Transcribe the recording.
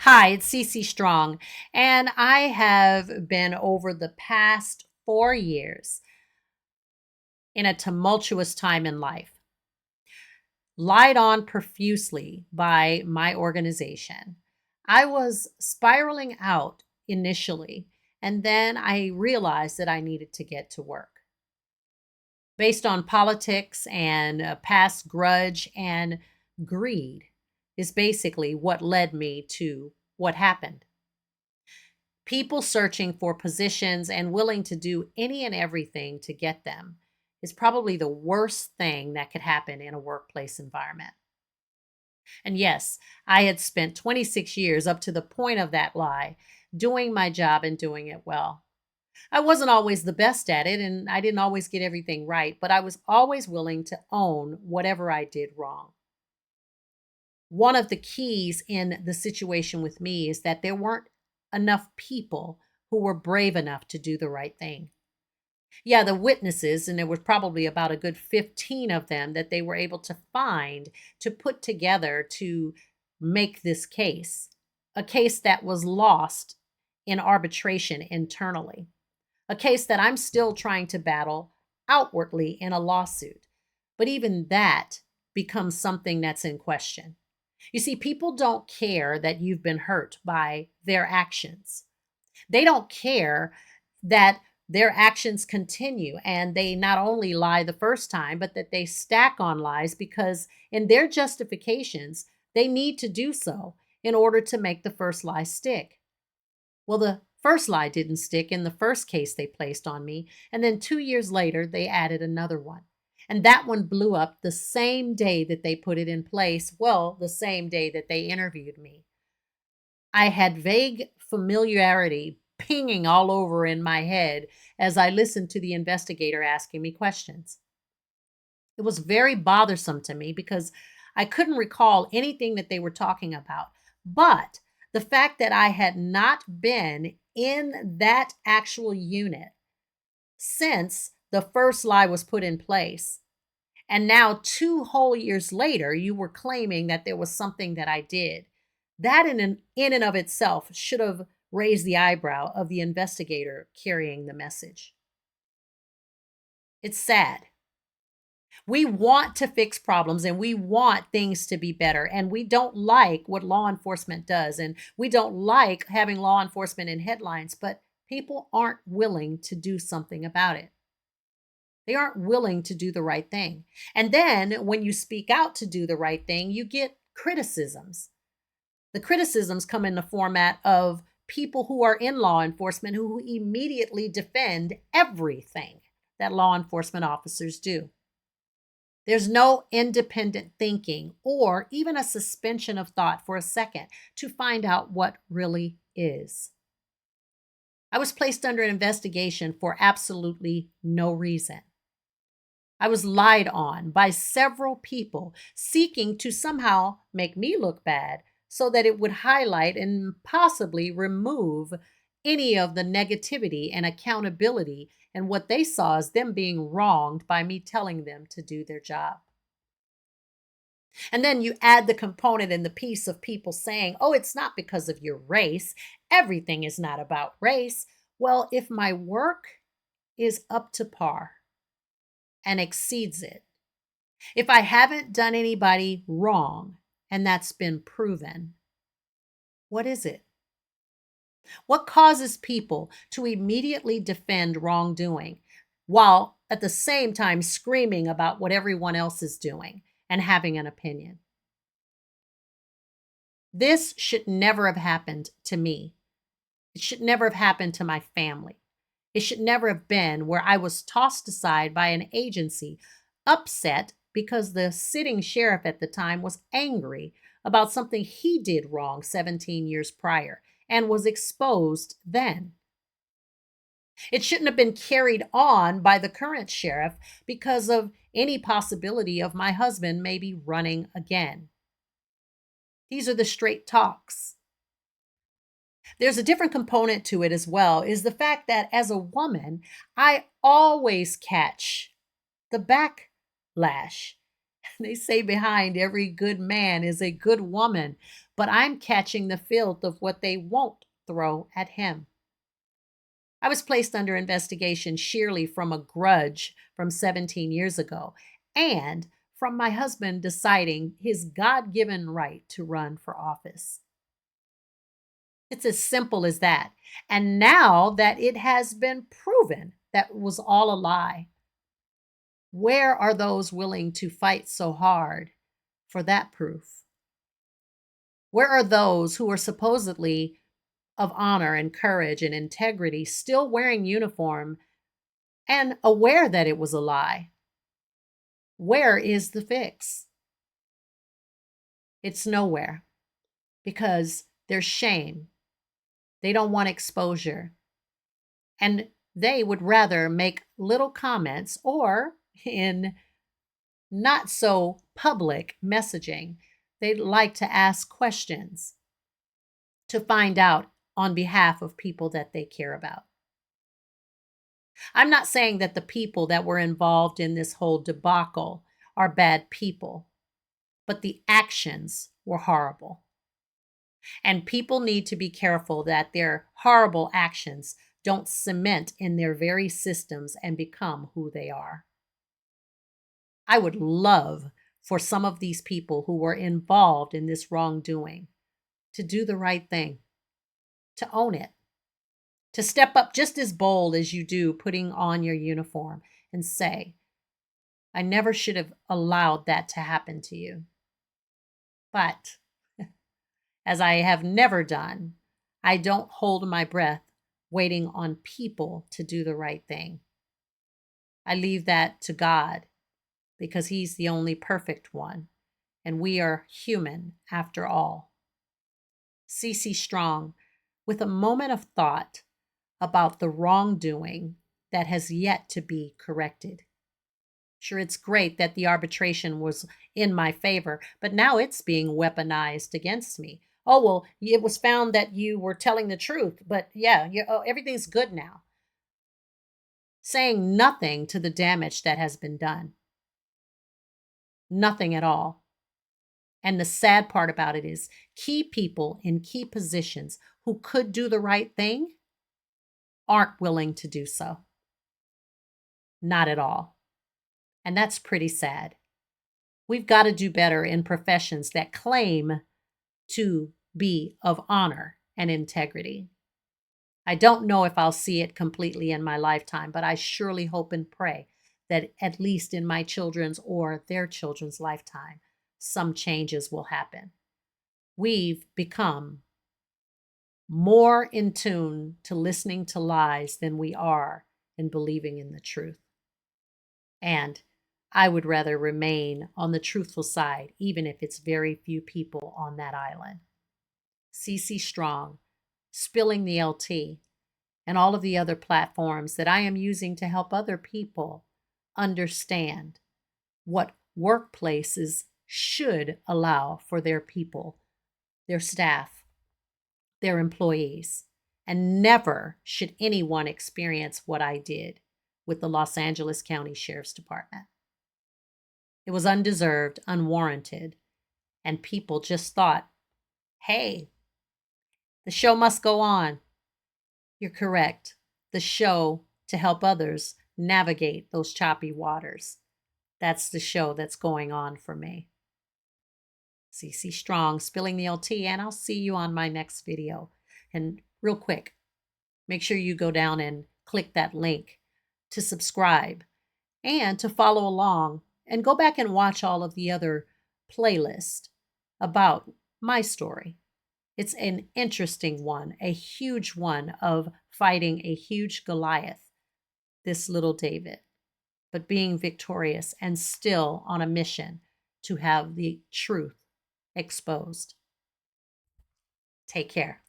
Hi, it's Cece Strong, and I have been over the past 4 years in a tumultuous time in life, lied on profusely by my organization. I was spiraling out initially, and then I realized that I needed to get to work. Based on politics and past grudge and greed, is basically what led me to what happened. People searching for positions and willing to do any and everything to get them is probably the worst thing that could happen in a workplace environment. And yes, I had spent 26 years up to the point of that lie doing my job and doing it well. I wasn't always the best at it and I didn't always get everything right, but I was always willing to own whatever I did wrong. One of the keys in the situation with me is that there weren't enough people who were brave enough to do the right thing. Yeah, the witnesses, and there was probably about a good 15 of them that they were able to find to put together to make this case, a case that was lost in arbitration internally, a case that I'm still trying to battle outwardly in a lawsuit. But even that becomes something that's in question. You see, people don't care that you've been hurt by their actions. They don't care that their actions continue and they not only lie the first time, but that they stack on lies because in their justifications, they need to do so in order to make the first lie stick. Well, the first lie didn't stick in the first case they placed on me. And then 2 years later, they added another one. And that one blew up the same day that they put it in place. Well, the same day that they interviewed me. I had vague familiarity pinging all over in my head as I listened to the investigator asking me questions. It was very bothersome to me because I couldn't recall anything that they were talking about. But the fact that I had not been in that actual unit since the first lie was put in place, and now 2 whole years later, you were claiming that there was something that I did. That in and of itself should have raised the eyebrow of the investigator carrying the message. It's sad. We want to fix problems and we want things to be better. And we don't like what law enforcement does. And we don't like having law enforcement in headlines, but people aren't willing to do something about it. They aren't willing to do the right thing. And then when you speak out to do the right thing, you get criticisms. The criticisms come in the format of people who are in law enforcement who immediately defend everything that law enforcement officers do. There's no independent thinking or even a suspension of thought for a second to find out what really is. I was placed under investigation for absolutely no reason. I was lied on by several people seeking to somehow make me look bad so that it would highlight and possibly remove any of the negativity and accountability and what they saw as them being wronged by me telling them to do their job. And then you add the component and the piece of people saying, oh, it's not because of your race. Everything is not about race. Well, if my work is up to par and exceeds it, if I haven't done anybody wrong and that's been proven, what is it? What causes people to immediately defend wrongdoing while at the same time screaming about what everyone else is doing and having an opinion? This should never have happened to me. It should never have happened to my family. It should never have been where I was tossed aside by an agency, upset because the sitting sheriff at the time was angry about something he did wrong 17 years prior and was exposed then. It shouldn't have been carried on by the current sheriff because of any possibility of my husband maybe running again. These are the straight talks. There's a different component to it as well, is the fact that as a woman, I always catch the backlash. They say behind every good man is a good woman, but I'm catching the filth of what they won't throw at him. I was placed under investigation sheerly from a grudge from 17 years ago and from my husband deciding his God given right to run for office. It's as simple as that. And now that it has been proven that was all a lie, where are those willing to fight so hard for that proof? Where are those who are supposedly of honor and courage and integrity still wearing uniform and aware that it was a lie? Where is the fix? It's nowhere because there's shame. They don't want exposure. And they would rather make little comments or in not so public messaging, they'd like to ask questions to find out on behalf of people that they care about. I'm not saying that the people that were involved in this whole debacle are bad people, but the actions were horrible. And people need to be careful that their horrible actions don't cement in their very systems and become who they are. I would love for some of these people who were involved in this wrongdoing to do the right thing, to own it, to step up just as bold as you do putting on your uniform and say, I never should have allowed that to happen to you. But as I have never done, I don't hold my breath waiting on people to do the right thing. I leave that to God because He's the only perfect one, and we are human after all. C.C. Strong, with a moment of thought about the wrongdoing that has yet to be corrected. Sure, it's great that the arbitration was in my favor, but now it's being weaponized against me. Oh, well, it was found that you were telling the truth, but yeah, everything's good now. Saying nothing to the damage that has been done. Nothing at all. And the sad part about it is key people in key positions who could do the right thing aren't willing to do so. Not at all. And that's pretty sad. We've got to do better in professions that claim to be of honor and integrity. I don't know if I'll see it completely in my lifetime, but I surely hope and pray that at least in my children's or their children's lifetime, some changes will happen. We've become more in tune to listening to lies than we are in believing in the truth. And I would rather remain on the truthful side, even if it's very few people on that island. C.C. Strong, spilling the LT, and all of the other platforms that I am using to help other people understand what workplaces should allow for their people, their staff, their employees. And never should anyone experience what I did with the Los Angeles County Sheriff's Department. It was undeserved, unwarranted, and people just thought, hey, the show must go on. You're correct. The show to help others navigate those choppy waters. That's the show that's going on for me. CC Strong, spilling the LT, and I'll see you on my next video. And real quick, make sure you go down and click that link to subscribe and to follow along and go back and watch all of the other playlists about my story. It's an interesting one, a huge one of fighting a huge Goliath, this little David, but being victorious and still on a mission to have the truth exposed. Take care.